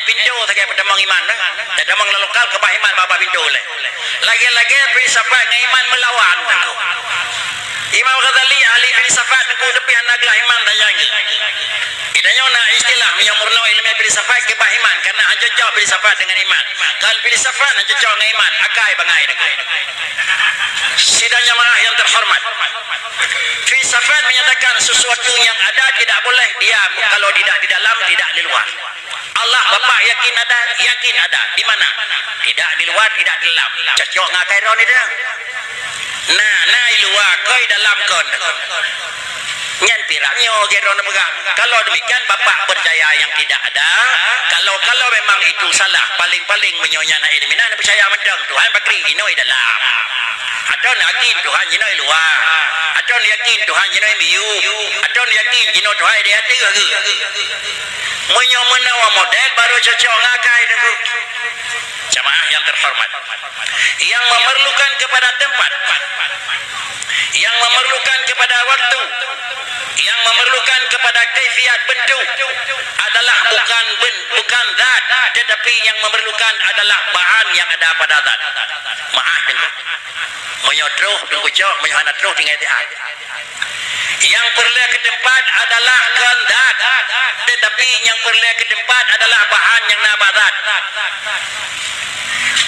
pintu saja pedamang iman dah. Pedamang lokal ke iman bapa pintu leh. Lagi-lagi filsafat dengan iman melawan tu. Imam Ghazali ahli filsafat ku depi anaglah iman dayang. Idanya na istilah menyamurno ilmu filsafat ke iman karena hanya jauh filsafat dengan iman. Kalau filsafat hanya jauh dengan iman, akai bangai deku. Sidang jamaah yang terhormat. Filsafat menyatakan sesuatu yang ada tidak boleh diam kalau tidak di dalam, tidak di luar. Allah Bapa yakin ada. Di mana? Tidak di luar, tidak di dalam. Cocok ngakai ron itu. Nah luar kau dalam kon. Nyan piraknya geron pegang. Kalau demikian bapak percaya yang tidak ada. Kalau memang itu salah, paling menyonya na ilminan percaya mendang Tuhan bakri inoi dalam. Atau yakin Tuhan inoi luar. Atau yakin Tuhan inoi miu. Atau yakin jino Tuhan dia hati ke. Menyomenawa model baru cocok ngakai itu. Jamaah yang terhormat, yang memerlukan kepada tempat, yang memerlukan kepada waktu, yang memerlukan kepada kaifiat bentuk adalah bukan zat, tetapi yang memerlukan adalah bahan yang ada pada zat. Maaf tentu. Menyotruh tunggu jauh, menyohanatruh tinggal tiap. Yang perlu ke tempat adalah zat, tetapi yang perlu ke tempat adalah bahan yang nabadat.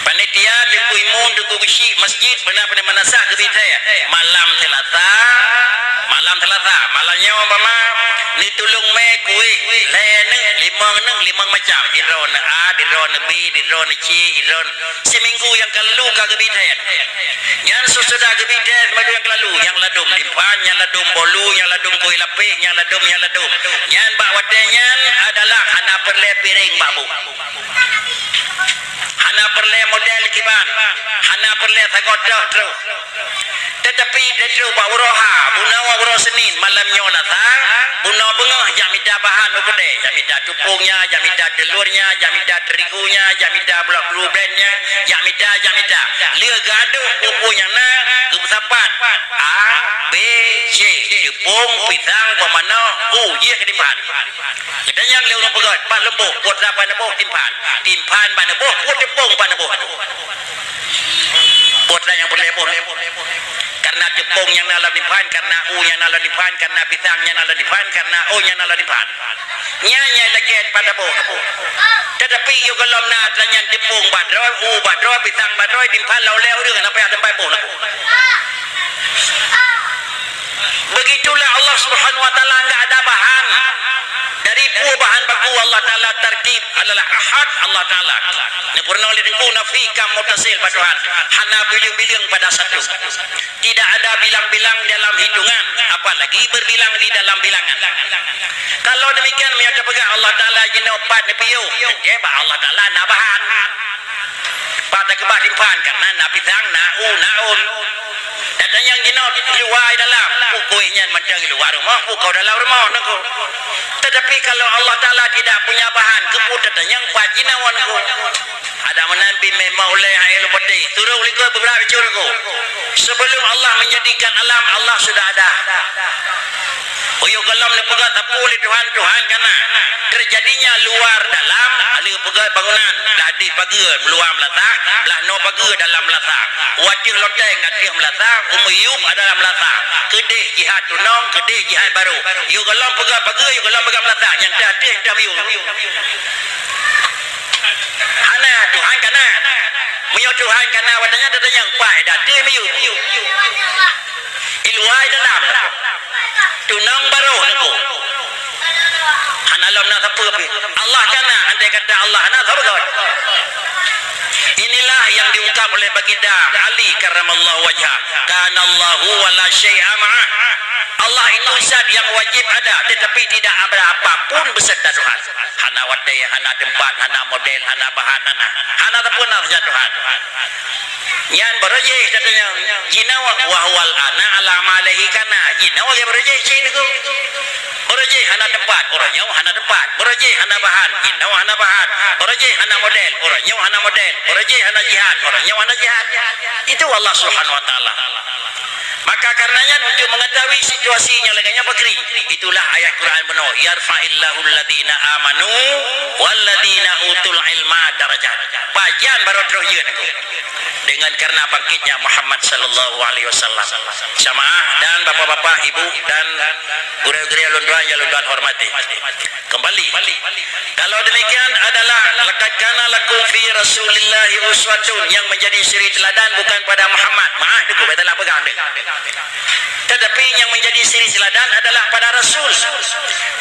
Panitia duku imun duku bisi masjid pernah menasah ke saya malam telata malamnya umpama ni tulung me kuih limang macam diron A diron B diron C diron seminggu yang lalu ke saya yang sesudah ke saya seminggu yang lalu yang ladum dimpan yang ladum bolu yang ladum kuih lapih yang ladum yang bak watenya adalah hana perle piring babu hana perle model kiban hana perle sagodoh terus tetapi dia bawroha bunawa bro Senin malamnya datang bunawa bengah jamida bahan ukede jamida tupungnya jamida telurnya jamida terigunya jamida blue blendnya jamida lia gaduh pupunya na kesapat A B C tepung pisang pemana ye kedipan kita yang leu pegat pan lembuk buat apa nembuk timpan pan nembuk buat tepung pan nembuk buatlah yang berlebur karena tepung yang dalam dipan karena u yang dalam dipan karena pisang yang dalam dipan karena o yang dalam dipan nyanya lagi pada boh tetapi yo kalau nak tanya tepung badroi u badroi pisang badroi dipan lauleu dengan apa yang tempat boh begitulah Allah Subhanahu wa taala enggak ada bahan dari bahan baku Allah taala tertib adalah ahad Allah taala ni pernah lidengku nafika mutasil Tuhan hana bilang pada satu tidak ada bilang-bilang dalam hitungan apalagi berbilang di dalam bilangan kalau demikian menyata pegang Allah taala jenopat nepiu dia Allah taala na bahan pada kebah timpan karena na pisang na u naun dan yang jinot luar dalam kuihnya macam luar rumah kau dalam rumah nengku tetapi kalau Allah Ta'ala tidak punya bahan keputusan yang pajinawanku ada menanti maulai hailu peti turun liku beberapa curku sebelum Allah menjadikan alam Allah sudah ada uyu galam lepegat tapuli Tuhan karena terjadinya luar dalam ali pegat bangunan dah di pagi luar melatak lah no pagi dalam melatak wajib loteng atih melatak umuyub adalah melatak kedih jihad tunong kedih jihad baru yu galam pegat pagi yu galam pegat melatak yang dah di dah yu hana Tuhan kana menyo Tuhan kana watanya ada yang pai dah di yu iluai dalam tunang baru nengku analam nak apa Allah kana andai kata Allah nak apa kau inilah yang diungkap oleh baginda Ali karramallahu wajhah kana Allahu wala syai'a ma'ah Allah itu zat yang wajib ada tetapi tidak ada apapun beserta Tuhan hana wadai hana tempat hana model hana bahan hana apapun saja Tuhan yang berjih katanya jinawa wahwal ana ala malehi kana jinawa yang berjih ciniku berjih hana tempat orangnya hana tempat berjih hana bahan jinawa hana bahan berjih hana model orangnya hana model berjih hana jihad orangnya hana jihad itu Allah Subhanahu wa taala Maka karenanya untuk mengetahui situasinya laganya Bakri, itulah ayat Quran benar, yarfa'illahu alladhina amanu walladhina utul ilma darajat. Pajan baru terus dengan karena bangkitnya Muhammad sallallahu alaihi wasallam. Jamaah dan bapak-bapak, ibu dan guru-guru yang lunduan hormati. Kembali. Kalau demikian adalah laqad kana lakum fi Rasulillah uswatun, yang menjadi suri teladan bukan pada Muhammad. Maaf itu kita telah pegang. Tetapi yang menjadi suri teladan adalah pada Rasul.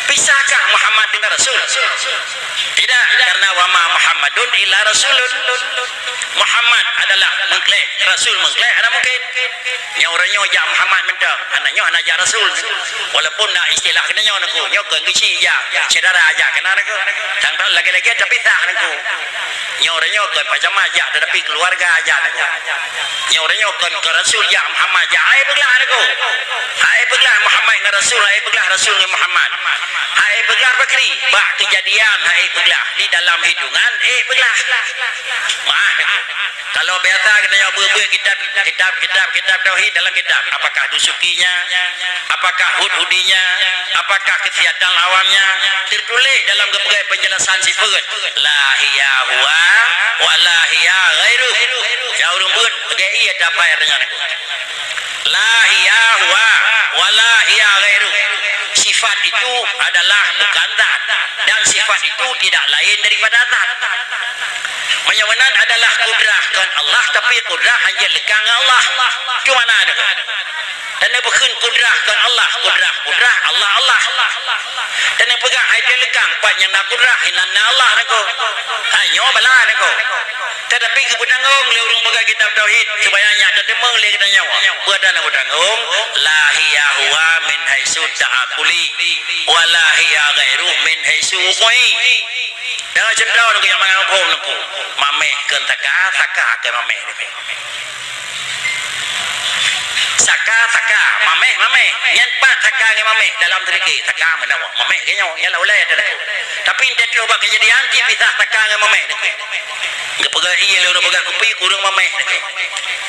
Pisahkah Muhammad dengan Rasul? Tidak, karena wa ma Muhammadun illa rasulun. Muhammad adalah mengklaim, Rasul mengklaim, ada mungkin. Yang orangnya ja Muhammad mentang, anaknya anak ja Rasul. Walaupun nak istilah kenanya aku, nyokon kecil ja, saudara aja kena aku. Tanggal lagi-lagi tapi tak aku. Nyoranya kan macam aja, tetapi keluarga aja aku. Nyoranya kan ke Rasul ja Muhammad ja, ai beglah aku. Ai beglah Muhammad dengan Rasul, ai beglah Rasul dengan Muhammad. Ai beglah Bakri, bah kejadian ai beglah di dalam hitungan, beglah. Wah, kalau biasa katanya buah-buah kitab tauhid dalam kitab, apakah dusukinya, apakah hud-hudinya, apakah kefiatan awamnya, tertulis dalam berbagai penjelasan sifat la hiya huwa wa la hiya ghairu. Jauh rumput gei ada apa artinya? La hiya huwa wa la hiya ghairu. Sifat itu adalah bukan zat, dan sifat itu tidak lain daripada zat. Menyawanan adalah kudrahkan Allah, tapi kudrah hanya lekang Allah. Itu mana ada? Dan yang bukan kudrahkan Allah, kudrah Allah. Dan yang pegang hati lekang, banyak nak kudrah hinana Allah nako. Hanya bala nako. Tetapi kebutanggung leurung pegang kitab tauhid supaya nyata demeng le kita nyawa. Buatan nak butanggung la hiya huwa min haitsu ta'aquli wa la hiya ghairu min haitsu uqi. Jangan cendau nako yang mangapom nako. Mameh ke taka ke mameh. Saka mameh nyanpat saka ke mameh dalam teriki saka menawa mameh kenyo yalah ulai ada aku. Tapi dia cuba kejadian dia pisah saka ke mameh nako. Ge pegang iya le pegang kupi kurang mameh nako.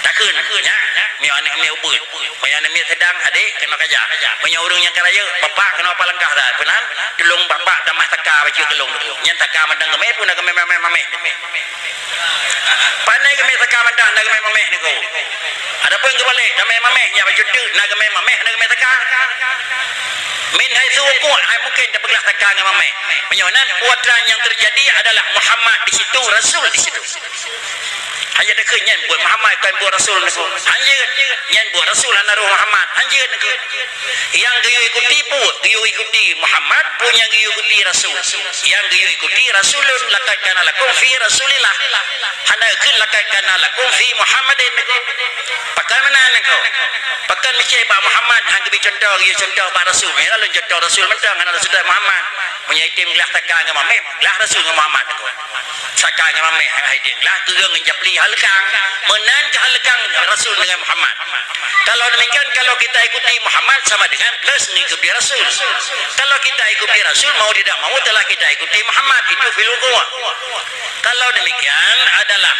Takun nya mi anak mi ubud. Bayar mi sedang adik kena kerja. Punya urang yang keraya bapak kena apa langkah dah. Penan tolong bapak tambah saka baju tolong nako. Nyan saka mandang ke pun nak mameh. Pandai ke saka mandang nak mameh nako. Ada pun ke balik damai mameh nya baju tu nak mameh nak saka. Min haitsu wuqu' mungkin dia belah saka dengan mameh. Menyonan puatan yang terjadi adalah Muhammad di situ, Rasul di situ. Hanya dekat nyan buat Muhammad kan buat Rasul niku. Hanya nyan buat Rasul naruh Muhammad. Hanya niku. Yang geyu ikuti geyu ikuti Muhammad, punya geyu ikuti Rasul. Yang geyu ikuti Rasulun laqad kana lakum fi Rasulillah. Hana kun laqad kana lakum fi Muhammadin niku. Pakai mana niku? Pakai mikir ba Muhammad hang gebi contoh geyu contoh ba Rasul. Ya lalu contoh Rasul mentang ana Rasul Muhammad. Punya itim gelah takang dengan mameh, gelah Rasul dengan Muhammad niku. Saka dengan mameh hang haidin gelah keung njapli halkang menan ke halkang Rasul dengan Muhammad. Kalau demikian, kalau kita ikuti Muhammad sama dengan plus mengikuti Rasul. Kalau kita ikuti Rasul mau tidak mau telah kita ikuti Muhammad, itu fil wuqu'. Kalau demikian adalah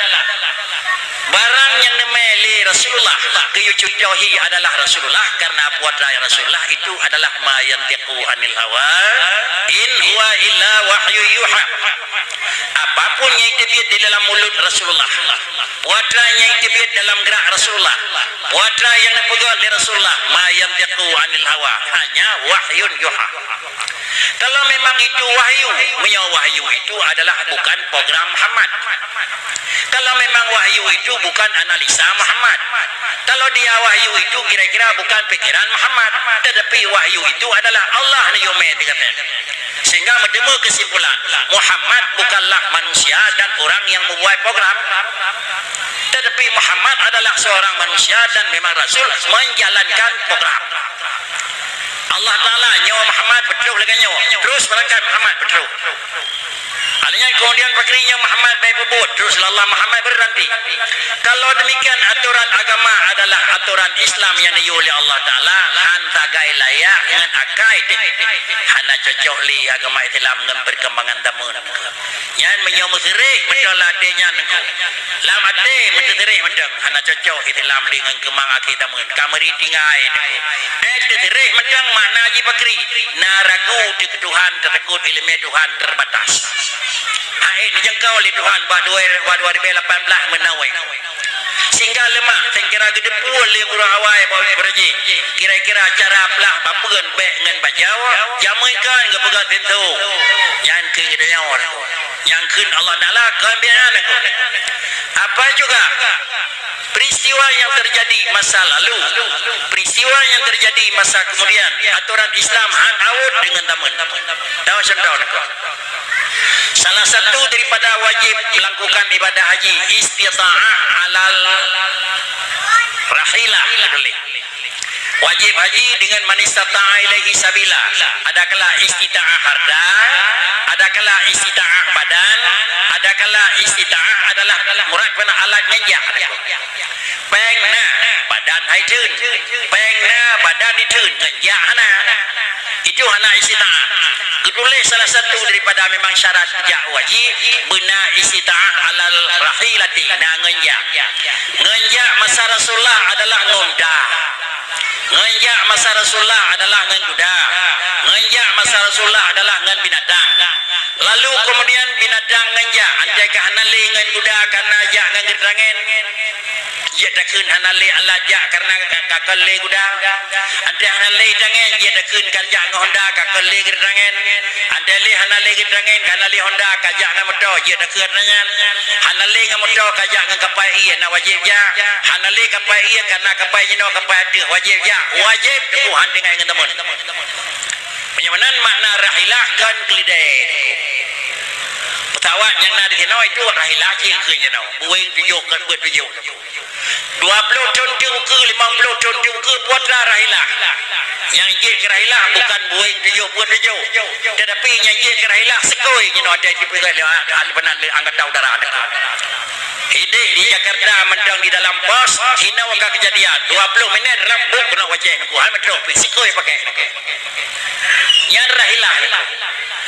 barang yang nemeli Rasulullah keyucutohi adalah Rasulullah, karena putra Rasulullah itu adalah ma yantiqu anil hawa in huwa illa wahyu yuha. Apapun yang terbiat di dalam mulut Rasulullah, putra yang terbiat dalam gerak Rasulullah, putra yang dipegang oleh Rasulullah, ma yantiqu anil hawa, hanya wahyun yuha. Kalau memang itu wahyu, wahyu itu adalah bukan program Muhammad. Kalau memang wahyu itu bukan analisa Muhammad. Kalau dia wahyu itu kira-kira bukan pikiran Muhammad, tetapi wahyu itu adalah Allah niyume dikatakan. Sehingga menemu kesimpulan Muhammad bukanlah manusia dan orang yang membuat program, tetapi Muhammad adalah seorang manusia dan memang Rasul menjalankan program. Allah Ta'ala nyawa Muhammad petruh dengan nyawa, terus melangkah Muhammad petruh. Alanya kemudian pakrinya Muhammad baik bebut, terus Allah Muhammad berhenti. Kalau demikian aturan agama adalah aturan Islam yang diyu oleh Allah Ta'ala, hanta gai layak dengan akai hana cocok li agama Islam dengan perkembangan zaman. Yang menyawa musirik betul latihnya nengku. lam ade menterih mendeng hana cocok itilam dengan kemang akitamun kamari tingai terih mendeng makna haji bakri naragu di Tuhan tertekut ilmu Tuhan terbatas dijangkau oleh Tuhan bah 2018 menawai sehingga lemah kira gede pul yang urang awai bawa beraji kira-kira cara pelah bapeun baik dengan bajawa jamaikan ke pegat tentu yang ke nyawa yang kun Allah Taala keambian aku apa juga peristiwa yang terjadi masa lalu peristiwa yang terjadi masa kemudian aturan Islam han awut dengan tamun tahu contoh aku salah satu daripada wajib melakukan ibadah haji istita'ah alal rahilah wajib haji dengan manistata'a ilaihi sabila adakala istita'ah harta adakala istita'ah badan adakala istita'ah adalah murad pada alat ngejak pengna badan haidun pengna badan ditun ngejak hana itu hana istita'ah ketulis salah satu daripada memang syarat jak wajib bina istita'ah alal rahilati na ngenjak masa Rasulullah adalah ngonda ngenjak masa Rasulullah adalah ngenguda ngenjak masa Rasulullah adalah ngen binatang lalu kemudian binatang ngenjak antai ka hanali ngen kuda karena jak ngen gerdangen dia takun hanali alajak karena kakale kuda antai hanali dangen dia takun karja honda kakale gerdangen antai li hanali gerdangen kanali honda kajak ngan motor dia takun nanya hanali ngan motor kajak ngan kapai iya na wajib ja hanali kapai iya karena kapai jino kapai ada wajib ja wajib Tuhan dengan dengan teman penyamanan makna rahilah kan kelidai pesawat yang nak di sana itu rahilah cing ke sana Boeing 747 20 ton ke 50 ton ke putra rahilah yang je ke rahilah bukan Boeing 747 tetapi yang je ke rahilah sekoi jino ada di pegawai albanan angkatan udara ada ini di Jakarta mendang di dalam pos hina waka kejadian 20 minit rambut kena wajah aku hai metro sikoi pakai yang rahilah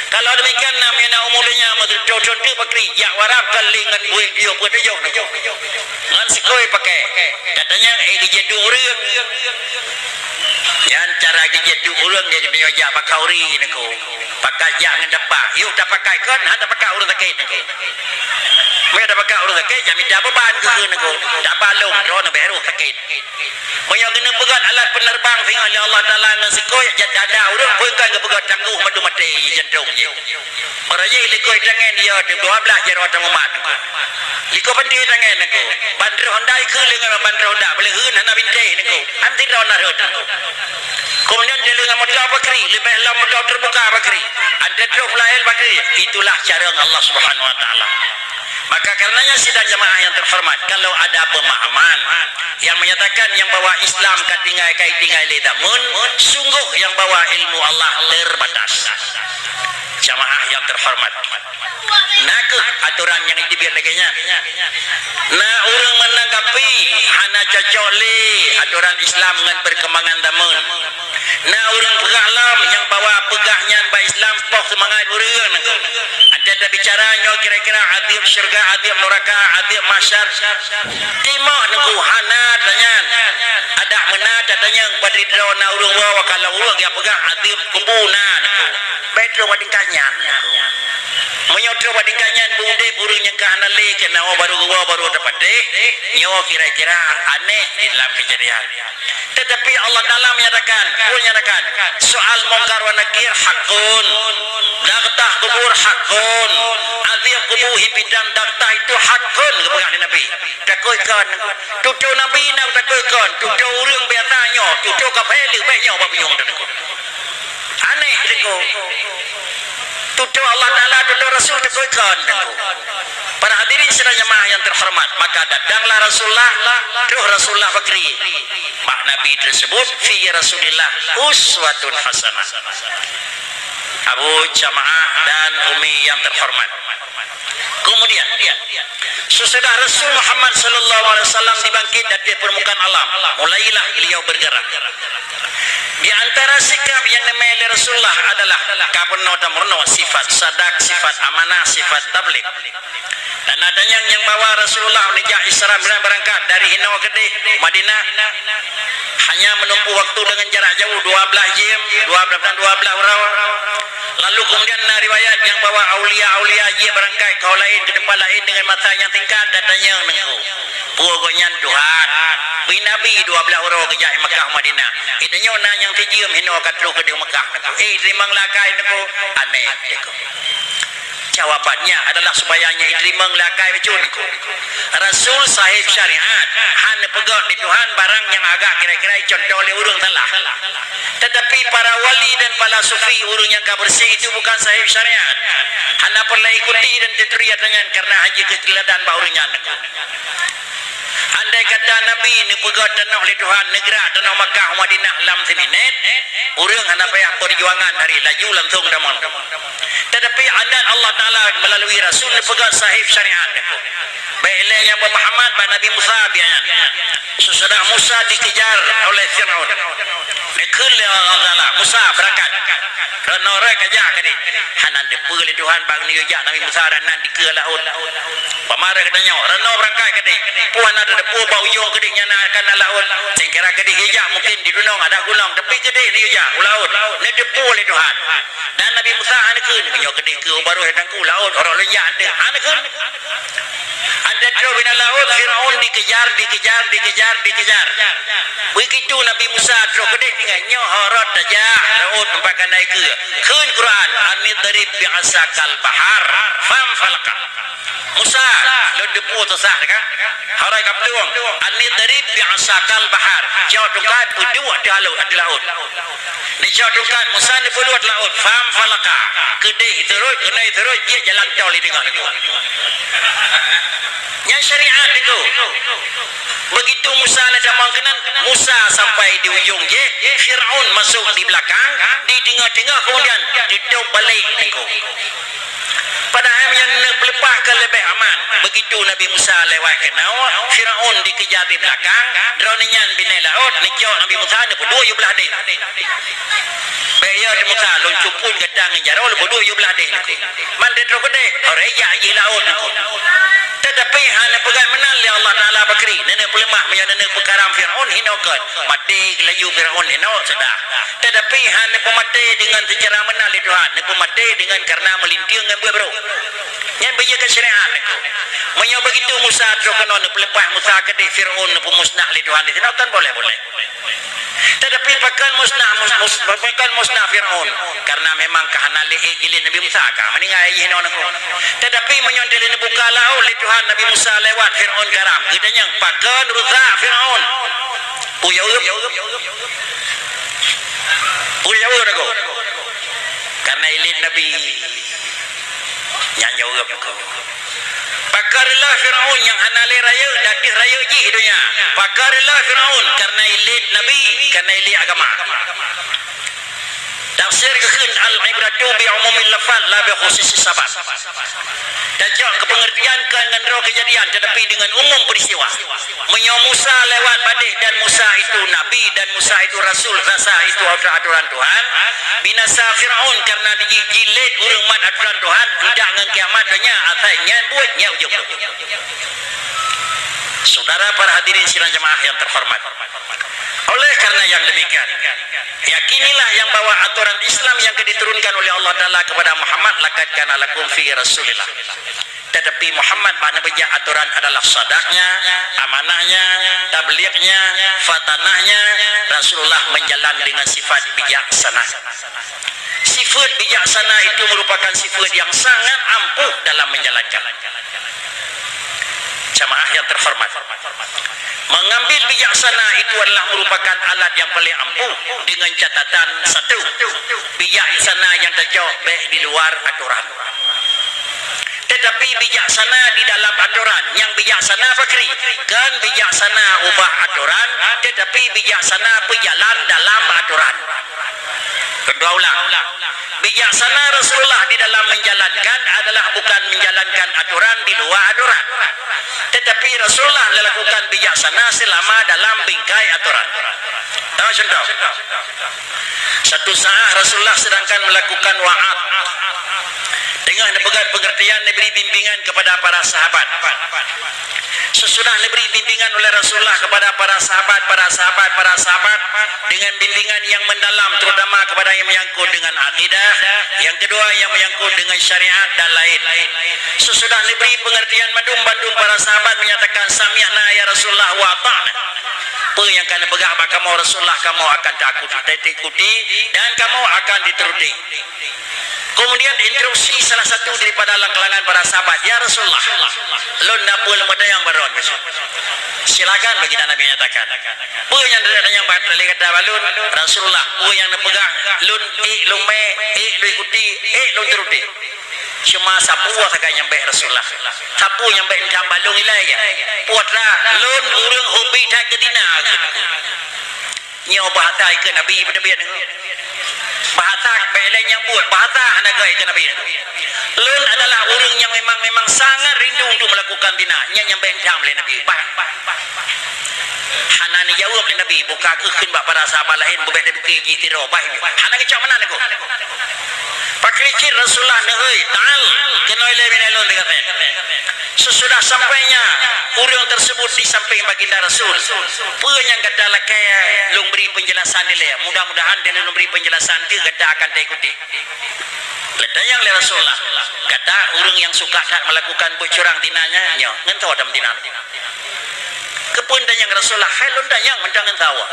kalau demikian namanya umurnya contoh bakri ya warap kelingan buing dia berdejo ngan sikoi pakai katanya gejedu urang yang cara gejedu urang dia punya jak pakauri niku pakai jak ngedepak yuk tak pakai kan handa pakai urang sakit niku mereka dapat kau urus sakit, jami dah beban ke niku, dah balung, drone baru sakit. Banyak kena pegat alat penerbang sehingga Allah Taala ngan sikoi jat dada urang pun kan ke pegat tangguh madu mati jantung je. Meraya likoi tangan dia 12 jero tamumat. Liko penting tangan niku. Bandar Honda ke dengan bandar Honda boleh heun hana binte niku. Am tidak onar heun. Kemudian dia dengan motor bakri, lebih lam motor terbuka bakri. Ada truk lain bakri. Itulah cara Allah Subhanahu wa taala. Maka karenanya sidang jamaah yang terhormat, kalau ada pemahaman yang menyatakan yang bawa Islam katingai kaitingai ledamun, sungguh yang bawa ilmu Allah terbatas. Jamaah yang terhormat, nak aturan yang dibiar laginya. Nah, orang menanggapi hana cocok le aturan Islam dengan perkembangan zaman. Nah, orang pegahlam yang bawa pegahnya ba Islam pok semangat orang. Ada bicaranya kira-kira adib syurga, adib neraka, adib masyar. Timah niku hana tanya. Ada menat tanya pada drona urang bawa kalau urang yang pegang adib kubuna niku. Betul wading kanyan. Menyodro wading kanyan bude burung yang kahanali kena baru dapat dek. Nyawa kira-kira aneh di dalam kejadian. Tetapi Allah Taala menyatakan soal mungkar wa nakir hakun, dagtah kubur hakun, azab kubur himpidan dagtah itu hakun kepada Nabi. Takoikan tutu Nabi nak takoikan tutu urang biasanya tutu kapeli banyak babinyong tu. Aneh tu. Tutu Allah Taala tutu Rasul takoikan. Para hadirin sidang jamaah yang terhormat, maka datanglah Rasulullah Bakri. Mak Nabi tersebut fi Rasulillah uswatun hasanah. Abu jamaah dan Umi yang terhormat. Kemudian sesudah Rasul Muhammad sallallahu alaihi wasallam dibangkit dari permukaan alam, mulailah beliau bergerak. Di antara sikap yang dimiliki Rasulullah adalah kapenota-murno, sifat sadak, sifat amanah, sifat tabligh. Dan adanya yang bawa Rasulullah menijak Isra berangkat dari Hino ke Madinah hanya menempuh waktu dengan jarak jauh 12 jam, 12 orang. Lalu kemudian riwayat yang bawa aulia dia berangkat kau lain ke tempat lain dengan mata yang tingkat datanya nengku. Pokoknya Tuhan, Nabi 12 orang kerja di Mekah Madinah. Itanya orang yang tijim Hino katru ke di Mekah nengku. Rimang lakai nengku aneh nengku. Jawabannya adalah supayanya iterima lakai bejunku. Rasul sahib syariat han pegang di Tuhan barang yang agak kira-kira contoh oleh urung telah. Tetapi para wali dan para sufi urung yang bersih itu bukan sahib syariat. Hana perlu ikuti dan tetriat dengan karena haji keteladan baurnya nengku. Andai kata Nabi ni pegang tanah oleh Tuhan negara tanah Makkah Madinah lam seminet urang hana payah perjuangan hari laju langsung damang. Tetapi adat Allah Taala melalui Rasul ni pegang sahib syariat itu. Baiknya Muhammad dan Nabi Musa biarnya. Sesudah Musa dikejar oleh Firaun. Nekul Allah Taala Musa berangkat. Kerana orang kejar kadi. Hanan depul Tuhan bang ni ujak Nabi Musa dan nan di ke laut. Pamarah katanya, rano berangkat kadi. Puan ada depu bau ujung kadi nyana akan laut. Singkira kadi hijak mungkin di dunung ada gunung tapi kadi ni ujak laut. Ni depu oleh Tuhan. Dan Nabi Musa hanakun menyo kadi ke baru hetangku laut orang lejak ada. Hanakun. Anda terus bina laut Firaun dikejar. Begitu Nabi Musa terus kadi dengan nyo harat aja laut mempakan naik ke. Kun Quran anidrib bi'asakal bahar fam falqa. Musa lo depu tosah kan harai kapluang anidrib bi'asakal bahar jauh tungkat pudua di laut ni jauh tungkat Musa ni pudua di laut fam falqa kedih terus dia jalan tol di tengah itu yang syariat itu. Begitu Musa ada mangkenan Musa sampai di ujung je Firaun masuk di belakang di tengah-tengah kemudian ditutup balik niku. Padahal yang melepaskan lebih aman. Begitu Nabi Musa lewat ke nawa Firaun dikejar di belakang dronian bina laut nikyo Nabi Musa ni berdua yu belah deh. Bayar Musa luncur pun gedang jaro berdua yu belah deh niku. Mande terus gede oreja ye laut niku. Tetapi hanya pegang menal ya Allah Taala bakri nenek pelemah punya nenek pekaram Firaun hinokan mati laju Firaun hino sudah. Tetapi hanya pemati dengan secara menal di Tuhan ne pemati dengan karena melintir dengan bro yang berjaga syariat itu menyo begitu Musa terkena ne pelepah Musa ke di Firaun ne pemusnah di Tuhan itu kan boleh tetapi pakan musnah Firaun karena memang kahanali gilin Nabi Musa ka meningai hino nako tetapi menyondeli ne buka laut li Tuhan Nabi Musa lewat Firaun karam kitanya pakan rusak Firaun uyaup nako karena ilin Nabi yang jauh nako pakarlah Firaun yang hanali raya datih raya ji hidupnya pakarlah Firaun karena ilit Nabi karena ilit agama tafsir kekin al-ibratu bi umumil lafaz la bi khususis sabab tajak kepengertian dengan roh kejadian tetapi dengan umum peristiwa menyo Musa lewat badih dan Musa itu Nabi dan Musa itu Rasul rasa itu aturan Tuhan binasa Firaun karena digilid urang mat aturan Tuhan hendak ngan kiamatnya asalnya buatnya ujung. Saudara para hadirin sidang jemaah yang terhormat. Oleh karena yang demikian, yakinilah yang bawa aturan Islam yang diturunkan oleh Allah Taala kepada Muhammad laqad kana lakum fi Rasulillah. Tetapi Muhammad pada bejak aturan adalah sadaqnya, amanahnya, tablighnya, fatanahnya. Rasulullah menjalan dengan sifat bijaksana. Sifat bijaksana itu merupakan sifat yang sangat ampuh dalam menjalankan. Jamaah yang terhormat, mengambil bijaksana itu adalah merupakan alat yang paling ampuh dengan catatan satu, bijaksana yang terjauh di luar aturan. Tetapi bijaksana di dalam aturan, yang bijaksana fakri kan bijaksana ubah aturan, tetapi bijaksana berjalan dalam aturan. Kedua ulang, bijaksana Rasulullah di dalam menjalankan adalah bukan menjalankan aturan di luar aturan, tetapi Rasulullah melakukan bijaksana selama dalam bingkai aturan. Tahu contoh? Satu saat Rasulullah sedangkan melakukan wa'ad. Tengah dipegang pengertian, diberi bimbingan kepada para sahabat. Sesudah diberi bimbingan oleh Rasulullah kepada para sahabat dengan bimbingan yang mendalam, terutama kepada yang menyangkut dengan akidah, yang kedua yang menyangkut dengan syariat dan lain. Sesudah diberi pengertian bandung para sahabat menyatakan sami'na ya Rasulullah wa ata'na. Apa yang kami pegang kamu Rasulullah, kamu akan ikuti dan kamu akan dituruti. Kemudian instruksi salah satu daripada kalangan para sahabat, ya Rasulullah, lun dapul medayang baron. Silakan bagi Nabi nyatakan. Apa yang yang batali kata balun Rasulullah, apa yang pegang lun lun me lun ikuti lun turuti. Cuma sapu saja nyampe Rasulullah. Sapu nyampe jambalung ilaya. Putra lun urang hobi tak ketina. Nyo bahasa ke Nabi berbeda. Bahasa bela yang buat bahasa anak ke Nabi. Lun adalah orang yang memang sangat rindu untuk melakukan tina. Nyampe jam oleh Nabi. Hanani jawab oleh Nabi, buka kekin para sahabat lain berbeda bukti tiro bah. Hana kecak mana aku? Pakikir Rasulullah nehoi tal kenoi lebih nelon dikatakan. Sesudah sampainya orang tersebut di samping baginda Rasul, penyang kata kaya lung beri penjelasan dia. Mudah-mudahan dia lung beri penjelasan dia kata akan diikuti. Ledayang le Rasulullah kata orang yang suka tak melakukan bocorang tinanya nyo ngentau ada tinan. Kepun dayang Rasulullah halun dayang mendangan tawa.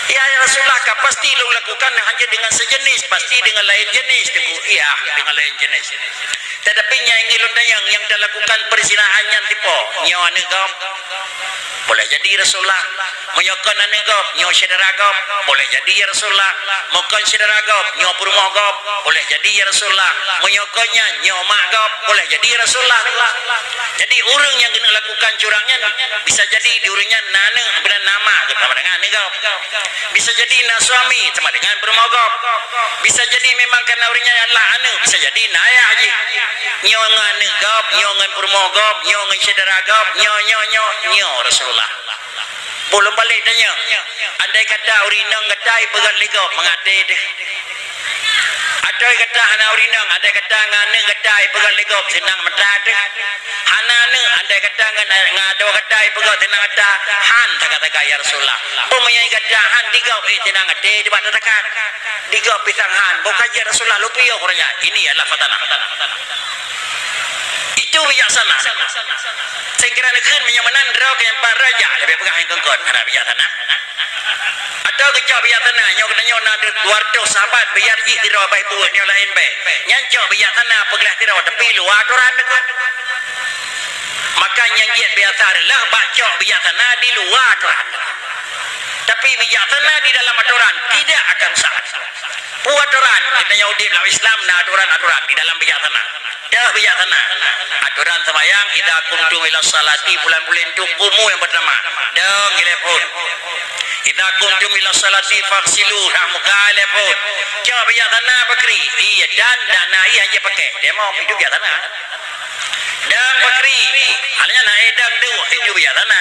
Ya Rasulullah, pasti lu lakukan hanya dengan sejenis, pasti dengan lain jenis. Iya, dengan lain jenis. Tetapi yang yang dilakukan perzinahan yang tipe nyawa negap boleh jadi Rasulullah, menyokon negap nyawa saudara gap boleh jadi ya Rasulullah, mokon saudara gap nyawa perumah gap boleh jadi ya Rasulullah, menyokonnya nyawa mak gap boleh jadi ya Rasulullah. Jadi orang yang kena lakukan curangnya bisa jadi diurangnya nana benar nama sama dengan negap. Bisa jadi nak suami sama dengan bermogok. Bisa jadi memang karena orangnya adalah anu, bisa jadi naya haji. Nyongan negap, nyongan bermogok, nyongan sederagap, nyo Rasulullah. Belum balik tanya. Andai kata urinang gatai pegat legap mengadai deh. Adai kata hana urinang, andai kata ngane gatai pegat legap senang mentade. Hana ne andai kata ngado gatai pegat senang ada han kata ya Rasulullah. Pemanyai kata han digau senang ade di bawah tekan. Digau pisang han, bukan ya Rasulullah lupio orangnya. Ini adalah fatana. Itu bijaksana. Saya kira negeri menyamanan draw ke empat raja lebih pegang yang kengkot ada bijaksana. Atau kecok bijaksana nyok ada warto sahabat biar jih tiro baik buat nyo lain baik. Nyancok bijaksana pegelah tiro tapi luar aturan negeri. Maka yang giat biasa adalah bacok bijaksana di luar aturan. Tapi bijaksana di dalam aturan tidak akan sah. Aturan kita Yahudi dalam Islam nah aturan di dalam bijaksana. Dah bijaksana. Aturan sembahyang idza kuntum ila salati bulan-bulan itu kumu yang pertama. Deng telepon. Idza kuntum ila salati faghsilu muka telepon. Coba bijaksana bakri. Iya dan dana iya aja pakai. Dia mau hidup bijaksana. Dan bakri halnya naik dan dua itu bijaksana.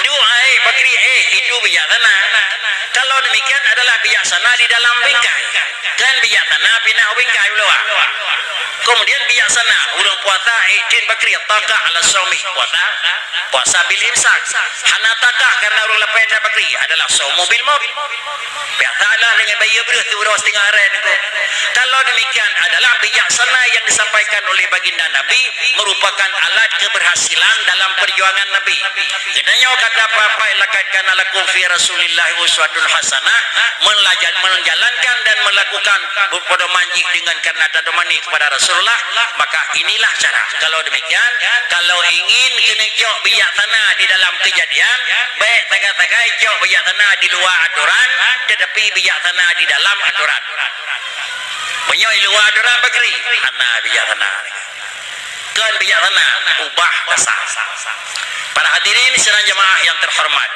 Dua hai bakri itu bijaksana. Kalau demikian adalah bijaksana di dalam bingkai. Kan bijaksana pindah bingkai ulama. Kemudian bijaksana urang puasa izin bakri takah ala saumi puasa bil imsak. Hana takah karena urang lepas bakri adalah saumu bil maut. Biasalah dengan bayi beruh urang setengah hari itu. Kalau demikian adalah bijaksana yang disampaikan oleh baginda Nabi merupakan alat keberhasilan dalam perjuangan Nabi. Katanya kata apa-apa lakatkan lakum fi Rasulillah uswatun hasanah, menjalankan dan melakukan pedoman dengan karena tadomani kepada Rasulullah, maka inilah cara. Kalau demikian, kalau ingin kena jok bijaksana di dalam kejadian, baik tagai-tagai jok bijaksana di luar aturan, tetapi bijaksana di dalam aturan. Menyoi luar aturan bakri, hana bijaksana. Kan bijaksana ubah dasar. Pada Hadirin sedang jemaah yang terhormat,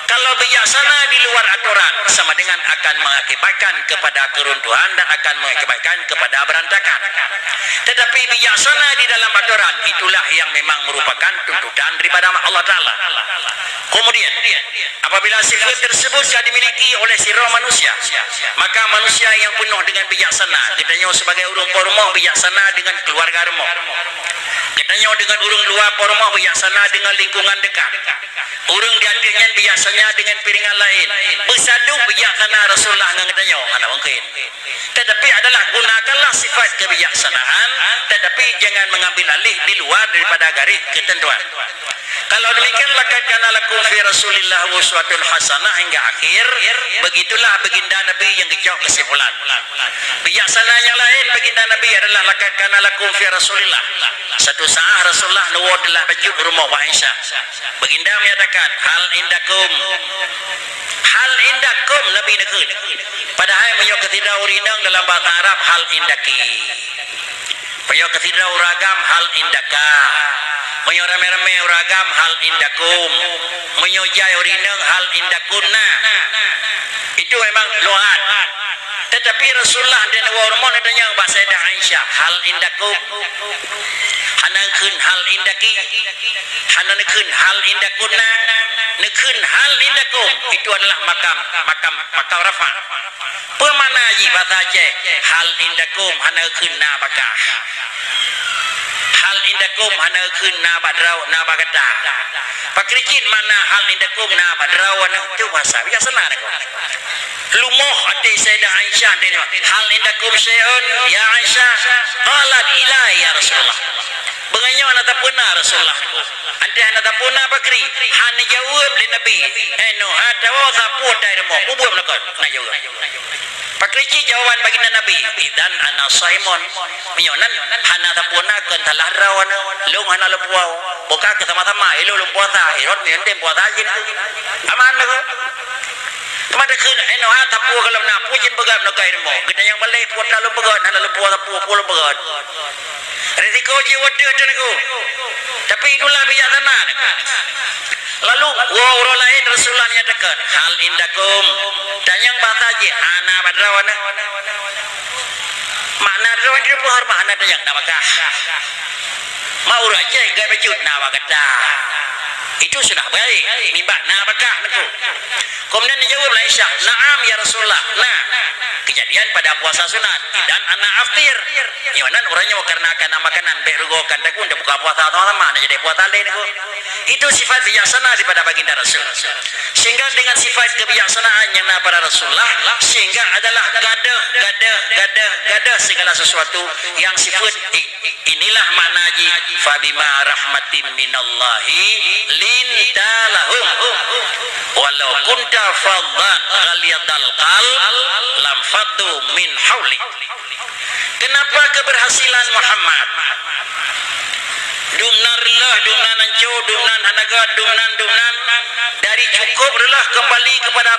kalau bijaksana di luar aturan sama dengan akan mengakibatkan kepada keruntuhan dan akan mengakibatkan kepada berantakan. Tetapi bijaksana di dalam aturan itulah yang memang merupakan tuntutan daripada Allah Ta'ala. Kemudian apabila sifat tersebut sudah dimiliki oleh sirah manusia, maka manusia yang penuh dengan bijaksana, katanya sebagai urang pormoh bijaksana dengan keluarga remah, katanya dengan urang luar pormoh bijaksana dengan lingkungan dekat, urang di atasnya biasanya dengan piringan lain, bersadu bijaksana Rasulullah dengan katanya ada mungkin. Tetapi adalah gunakanlah sifat kebijaksanaan, tetapi jangan mengambil alih di luar daripada garis ketentuan. Kalau demikian lakana lakum fi Rasulillah uswatun hasanah hingga akhir, begitulah baginda Nabi yang kecok kesimpulan. Bijaksananya lain baginda Nabi adalah lakana lakum fi Rasulillah. Satu saat Rasulullah nuwur telah bajut rumah Aisyah. Baginda menyatakan hal indakum Nabi nekun. Padahal menyok ketidak urinang dalam bahasa Arab hal indaki. Menyok ketidak uragam hal indaka. Menyo rame-rame uragam hal indakum, menyo jai urineng hal indakunna. Itu memang lohat. Tetapi Rasulullah dan warmon adanya bahasa Aisyah hal indakum, hanangkeun hal indaki, hanangkeun hal indakunna, nekeun hal indakum. Itu adalah makam rafa. Pemana ji bahasa Aceh hal indakum hanangkeun na bakah. Hal indakum haneukeun na badraw na bagata. Pakricin mana hal indakum na badraw na itu bahasa bijaksana ko. Lumuh ati Sayyidah Aisyah dene hal indakum syai'un ya Aisyah qalat ila ya Rasulullah. Benganyo ana tapuna Rasulullah ko. Ante ana tapuna bakri han jawab li Nabi. No hata wa saput dai mo ubum nakon na jawab. Pakrici jawaban baginda Nabi, idan ana Simon minyonan hana tapuna keun talah rawana lung hana lepuau boka ke sama-sama ilo lung puasa irot mien tem puasa jin aman ko tamada keun eno ha tapu kalau na pujin begam no kai mo kita yang balai puasa lu begat hana lepuau tapu puluh begat risiko jiwa tu niku tapi itulah bijaksana. Lalu wawro lain Rasulullah menyatakan hal indakum dan yang bahasa je ana badrawana makna rawan itu penghormatan ada yang namakah mau raja gak bejut nawakata itu sudah baik nimbak nawakah itu. Kemudian dijawab Aisyah na'am ya Rasulullah. Nah kejadian pada puasa sunat dan anak aftir gimana orangnya karena akan makanan berugokan tak untuk buka puasa atau mana jadi puasa lain itu sifat bijaksana daripada baginda Rasul. Sehingga dengan sifat kebijaksanaan yang pada Rasulullah sehingga adalah gadah segala sesuatu yang sifat inilah makna ji fabima rahmatin minallahi lintalahum walau kunta faddan ghaliyadal qalb lam faddu min haulik. Kenapa keberhasilan Muhammad dumnan anco dumnan hanaga dumnan dari cukup adalah kembali kepada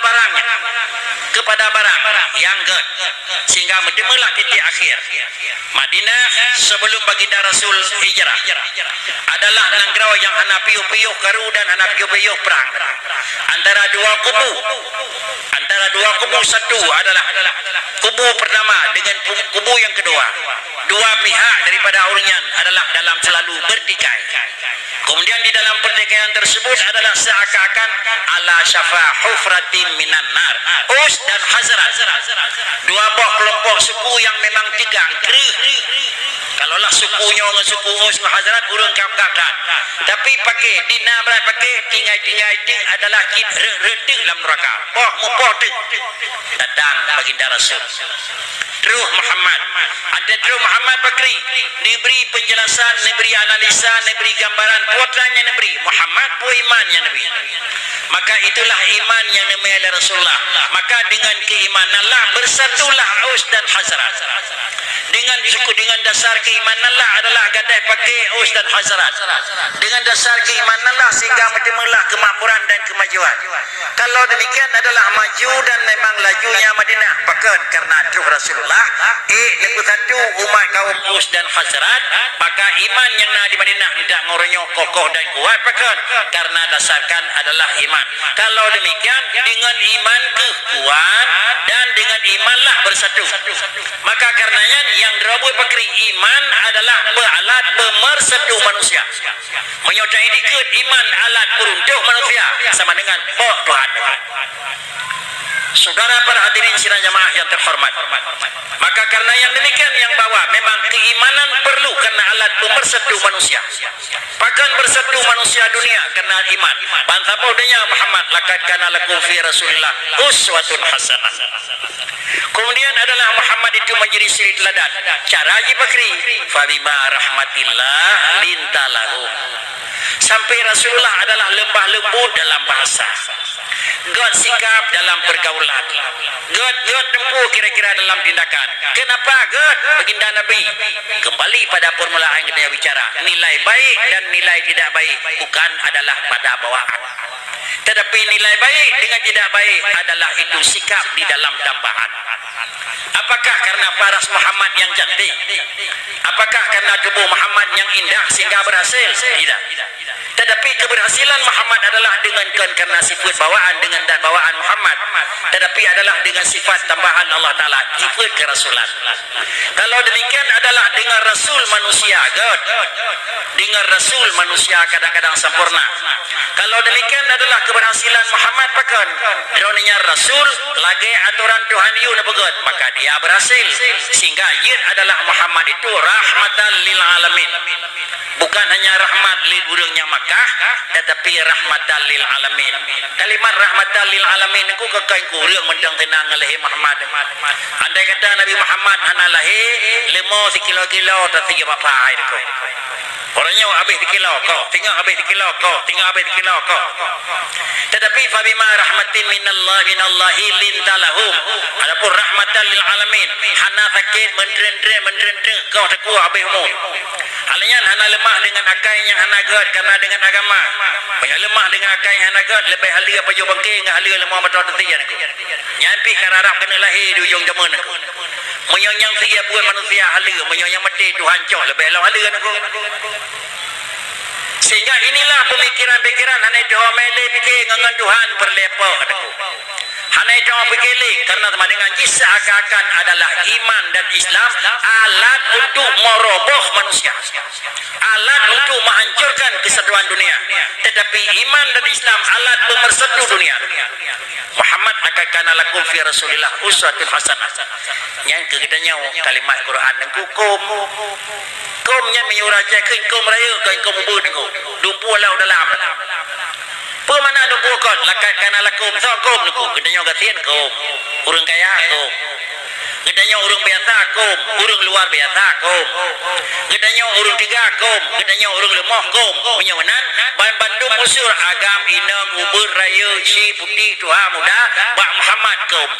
barang yang ged sehingga mendemulah titik akhir Madinah sebelum baginda Rasul hijrah adalah nangrau yang hana piuh-piuh karu dan hana piuh-piuh perang antara dua kubu satu adalah kubu pertama dengan kubu yang kedua. Dua pihak daripada orangnya adalah dalam selalu bertikai. Kemudian di dalam pertikaian tersebut adalah seakan-akan ala syafa hufratin minan nar. Aus dan Hazrat. Dua buah kelompok suku yang memang tegang kerih. Kalaulah sukunya dengan suku Aus dan Hazrat urang kap-kapat. Tapi pakai dinabrat pakai tingai-tingai ting adalah kit retik dalam neraka. Poh mupoh ting. Datang baginda Rasul. Terus Muhammad. Ada terus Muhammad Bakri diberi penjelasan, diberi analisa, diberi gambaran putranya Nabi Muhammad pun imannya Nabi. Maka itulah iman yang namanya Rasulullah. Maka dengan keimananlah bersatulah Aus dan Hazrat. dengan dasar keimanan lah adalah gadai pakai us dan hazarat. Dengan dasar keimanan lah sehingga bertemulah kemakmuran dan kemajuan. Kalau demikian adalah maju dan memang lajunya Madinah. Bahkan karena itu Rasulullah lepas satu umat kaum us dan hazarat, maka iman yang di Madinah tidak ngoronyok kokoh dan kuat. Bahkan karena dasarkan adalah iman. Kalau demikian dengan iman kuat dan dengan imanlah bersatu. Maka karenanya yang dirabui pakai iman adalah alat pemersatu manusia. Menyertai dikit iman alat peruntuh manusia sama dengan Tuhan. Saudara para hadirin sidang jamaah yang terhormat, maka karena yang demikian yang bawa memang keimanan perlu karena alat pemersatu manusia. Bahkan bersatu manusia dunia karena iman. Bantah podanya Muhammad laqad kana lakum fi Rasulillah uswatun hasanah. Kemudian adalah Muhammad itu menjadi suri teladan. Cara dipakri fa bima rahmatillah lintalahum. Sampai Rasulullah adalah lembah lembut dalam bahasa. God sikap dalam pergaulan. God tempuh kira-kira dalam tindakan. Kenapa God? Baginda Nabi kembali pada permulaan kita bicara. Nilai baik dan nilai tidak baik bukan adalah pada bawaan. Tetapi nilai baik dengan tidak baik adalah itu sikap di dalam tambahan. Apakah karena paras Muhammad yang cantik? Apakah karena tubuh Muhammad yang indah sehingga berhasil? Tidak. Tetapi keberhasilan Muhammad adalah dengan karena sifat bawaan dengan bawaan Muhammad. Tetapi adalah dengan sifat tambahan Allah Ta'ala, sifat kerasulan. Kalau demikian adalah dengan Rasul manusia, God. Dengan Rasul manusia kadang-kadang sempurna. Kalau demikian adalah keberhasilan Muhammad pakan. Ironinya Rasul lagi aturan Tuhan you God, maka dia berhasil. Sehingga ia adalah Muhammad itu rahmatan lil alamin. Bukan hanya rahmat lil burungnya Makkah, tetapi rahmatan lil alamin. Kalimat rahmatan lil alamin itu kekain kurang mendang tenang ngalahi Muhammad. Andai kata Nabi Muhammad hana lahi lemo sekilo-kilo atau 3 bapa itu. Orangnya habis dikilo kau, tinggal habis dikilo kau, tinggal habis dikilo kau. Tetapi fabima rahmatin minallahi lintalahum. Adapun rahmatan lil alamin, hana sakit mentren kau teku habis mu. Halnya hana lemah dengan akai yang hana gad karena dengan agama. Banyak lemah dengan akai yang hana gad lebih halia baju bangke ngah halia lemah betul tetian aku. Nyampi kararap kena lahir di ujung zaman aku. Menyonyang tiap buat manusia halia, menyonyang mati Tuhan cok lebih lawan halia aku. Sehingga inilah pemikiran-pikiran hanai doa mele fikir ngangan Tuhan berlepak aku. Hanai doa fikir karena sama dengan seakan-akan adalah iman dan Islam alat untuk meroboh manusia. Alat untuk menghancurkan kesatuan dunia. Tetapi iman dan Islam alat pemersatu dunia. Muhammad laqad kana lakum fi Rasulillah uswatun hasanah. Yang ketanya kalimat Quran dan hukum. Kumnya menyurajakan kum raya ke kum ubud ku. Dumpu laut dalam. Apa mana dumpu kau? Laqad kana lakum kum ku. Ketanya gatian kum. Urang kaya kum. Ketanya urang biasa kum, urang luar biasa kum. Ketanya urang tiga kum, ketanya urang lemah kum. Punya menan Bandung usur agam inang ubur raya si putih tuha muda Pak Muhammad kum.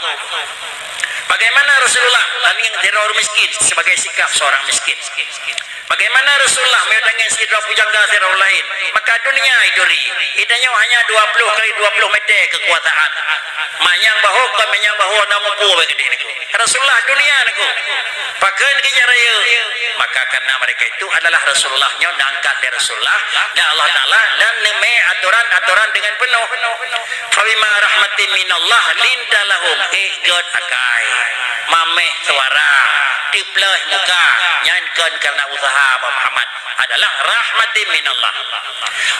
Bagaimana Rasulullah tanding teror miskin sebagai sikap seorang miskin. Bagaimana Rasulullah mendatangi sidra pujangga teror lain. Maka dunia itu itanya hanya 20 kali 20 meter kekuasaan. Manyang bahu kan manyang bahu namun ku begini niku. Rasulullah dunia niku. Pakeun kerja raya. Maka karena mereka itu adalah Rasulullahnya diangkat dari Rasulullah dan Allah Taala dan neme aturan-aturan dengan penuh. Fa bima rahmatin minallah lintalahum God akai. Mameh suara dipleh muka nyankan karena usaha Muhammad adalah rahmatin minallah.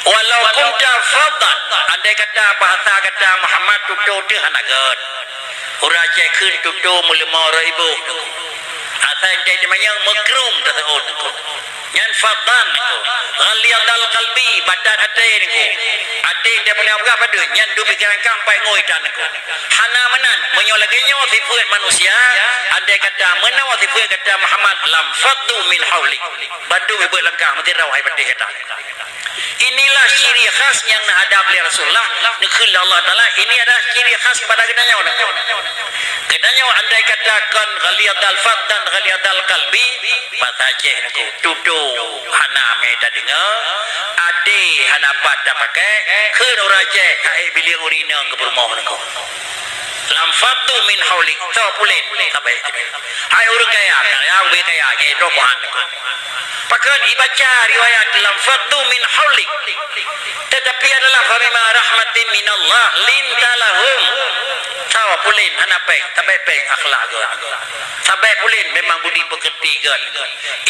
Walau kunta faddan andai kata bahasa kata Muhammad tutu teh hanagat ura cekeun tutu mulema ribu asal teh demanya makrum tersebut nyan faddan ko ghaliyadal qalbi badan ate niku ate dia punya apa pada nyan du pikiran kampai ngoitan ko hana menan menyolagenya sifat manusia andai kata mana sifat kata Muhammad lam faddu min haulik bandu ibu langkah mati rawai pati kata. Inilah ciri khas yang hadap li Rasulullah nikul Allah Taala. Ini adalah ciri khas kepada kedanya orang. Kedanya andai katakan ghaliyadal fatan ghaliyadal qalbi pataceh niku tudu hana me ta dengar ade hana pada pakai keun uraje ai biling urina ke rumah niku. Lam fatu min haulik to pulen sampai hai urang kaya yang be kaya ke rokohan niku. Pakan ibaca riwayat lam fatu min haulik tetapi adalah famima rahmatin minallah lintalahum tawa pulen anapeng tabai peng akhlak ge tabai pulen memang budi pekerti ge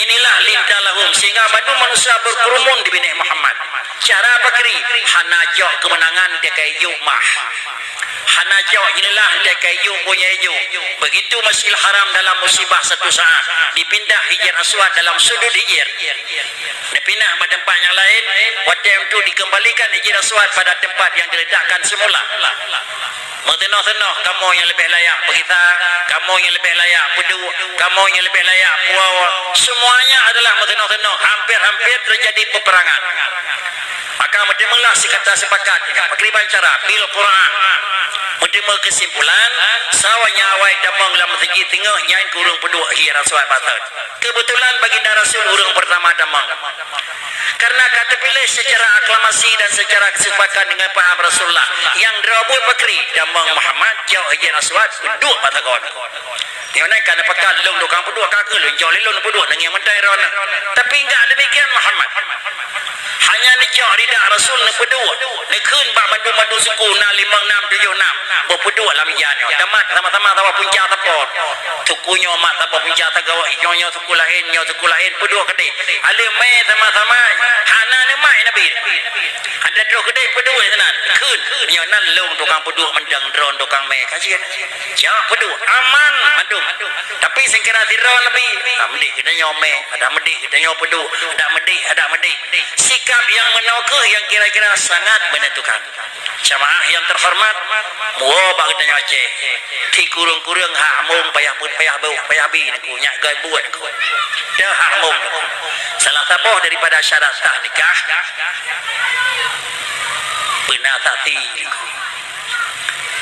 inilah lintalahum sehingga bantu manusia berkerumun di bini Muhammad cara bakri hanajok kemenangan dia kayu mah hanajok inilah dia kayu punya iju begitu Masjidil Haram dalam musibah satu saat dipindah Hijr Aswad dalam sudut Hijr dipindah ke tempat yang lain waktu itu dikembalikan Hijr Aswad pada tempat yang diletakkan semula. Mentenah-tenah kamu yang lebih layak berita, kamu yang lebih layak pedu, kamu yang lebih layak puawa, semuanya adalah mentenah-tenah, hampir-hampir terjadi peperangan. Maka mendemulah si kata sepakat pakriban cara bil Quran mendemu kesimpulan sawanya awai damang dalam segi tengah nyain kurung peduk Hijr Aswad batat. Kebetulan baginda Rasul urung pertama damang. Karena kata pilih secara aklamasi dan secara kesepakatan dengan paham Rasulullah yang Rabul Bakri damang Muhammad jauh Hijr Aswad peduk batakon. Yang naik karena pakal lung dokang peduk kakak lung jauh lelun peduk dengan mentai rona. Tapi enggak demikian Muhammad. Hanya dicak ridak Rasul ni peduk ni keun bak mandu-mandu suku na 5676 berpeduk dalam ijannya tamat sama-sama tawa puncak tapon sukunya mak tawa puncak tagawa ijonyo suku lain peduk kedai alim mai sama-sama hana ni mai nabi ada dua kedai peduk tenan keun nyo nan long tukang peduk mendang drone tukang mai kajian ja peduk aman mandum tapi sing kira tiro lebih medik kita nyome ada medik kita nyo peduk ada medik sikap yang menokeh yang kira-kira sangat menentukan. Jamaah yang terhormat, muo bagi tanya Aceh, ti kurung-kurung hak mung payah pun payah bi niku nyak gai buat niku. Dah hak mung. Salah satu daripada syarat sah nikah benar tati niku.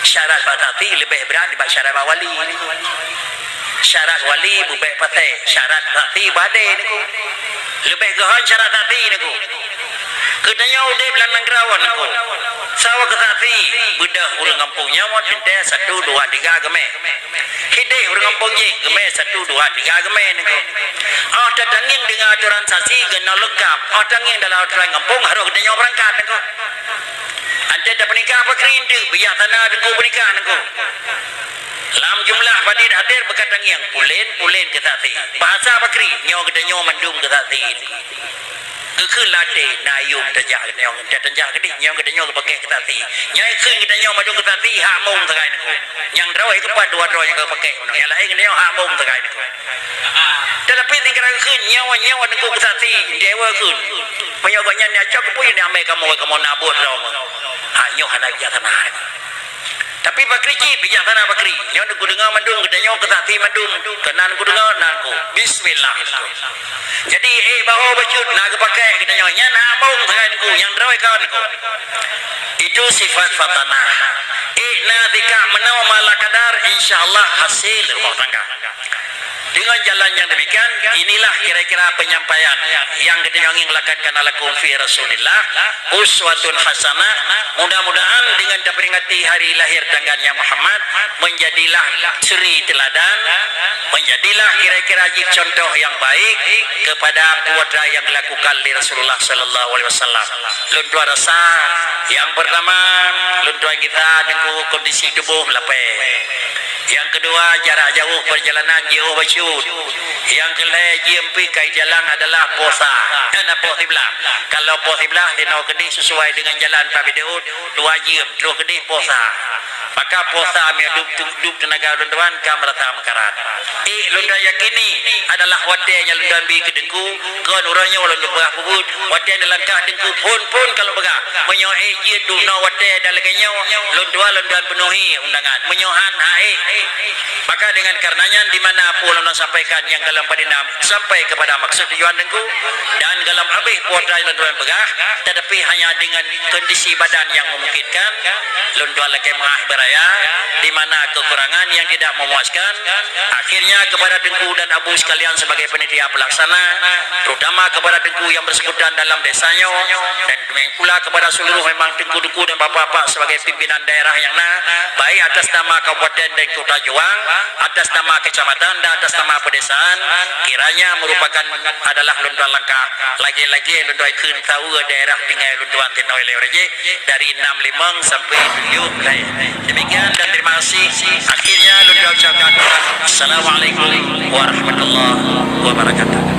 Syarat batati lebih berat daripada syarat wali niku. Syarat wali bubai patai, syarat tati badai niku. Lebih gahan syarat tati niku. Kedanya udah belanang gerawan aku. Sawa kesati bedah urang kampungnya mau cinta 1 2 3 geme. Hidai urang kampungnya geme 1 2 3 geme niku. Oh datangin dengan aturan sasi gena lengkap. Oh datangin dalam aturan kampung harus kedanya berangkat niku. Anda dah menikah apa kerindu biar tanah niku menikah niku. Dalam jumlah badir hadir berkatang yang pulen kesati. Bahasa bakri nyo kedanya mandum kesati. Kekun lade nayum terjak kenyong terjak kedik nyong kedenyo pakai ketati nyai keun kedenyo madu ketati hak mung tegai niku yang drawai kepat dua draw yang pakai ono yang lain kedenyo hak mung tegai niku tetapi tinggal keun nyawa niku ketati dewa keun penyoganya ni acak puy ni ame kamu nabur draw ha nyo hana biak tanah tapi bakri ci bijak tanah bakri nyo niku dengar mandung kedenyo ketati mandung kenan ku dengar nanku bismillah. Jadi bahu bacut nak pakai kita nyonya nak mung tegai niku yang drawai kawan niku. Itu sifat fatanah. Natika menawa mala kadar insyaallah hasil rumah tangga. Dengan jalan yang demikian inilah kira-kira penyampaian yang kita ingin lakatkan alakum fi Rasulillah uswatun hasanah. Mudah-mudahan dengan diperingati hari lahir tanggalnya Muhammad menjadilah suri teladan, menjadilah kira-kira contoh yang baik kepada putra yang dilakukan di Rasulullah sallallahu alaihi wasallam. Luntua rasa yang pertama luntua kita dengan kondisi tubuh lapeh. Yang kedua jarak jauh perjalanan jauh bacut. Yang kelima jempi kai jalan adalah puasa. Apa tiblah? Kalau puasa tiblah dinau kedi sesuai dengan jalan Pak Daud 2 jam terus kedi puasa. Maka puasa duduk tenaga lunduan kam rata mekarat. Lunduan yakini adalah watenya lunduan bi kedengku kan orangnya walau lebah pubut wate langkah dengku pun kalau begah menyo je duna wate dalaganya lunduan penuhi undangan menyohan hae Maka dengan karenanya di mana pula nak sampaikan yang dalam padina sampai kepada maksud tujuan dengku dan dalam habis puasa lunduan begah, tetapi hanya dengan kondisi badan yang memungkinkan lunduan lagi mengah beraya di mana kekurangan yang tidak memuaskan, akhirnya kepada dengku dan abu sekalian sebagai panitia pelaksana, terutama kepada dengku yang bersekutan dalam desanya dan demikian pula kepada seluruh memang dengku-dengku dan bapak-bapak sebagai pimpinan daerah yang baik atas nama kabupaten dan kota Juang, atas nama kecamatan dan atas nama pedesaan, kiranya merupakan adalah lunduan langkah lagi-lagi lunduan keun tahu daerah tinggal lunduan tinoi lereje dari 65 sampai 7. Demikian dan terima kasih. Akhirnya lunduan ucapkan assalamualaikum warahmatullahi wabarakatuh.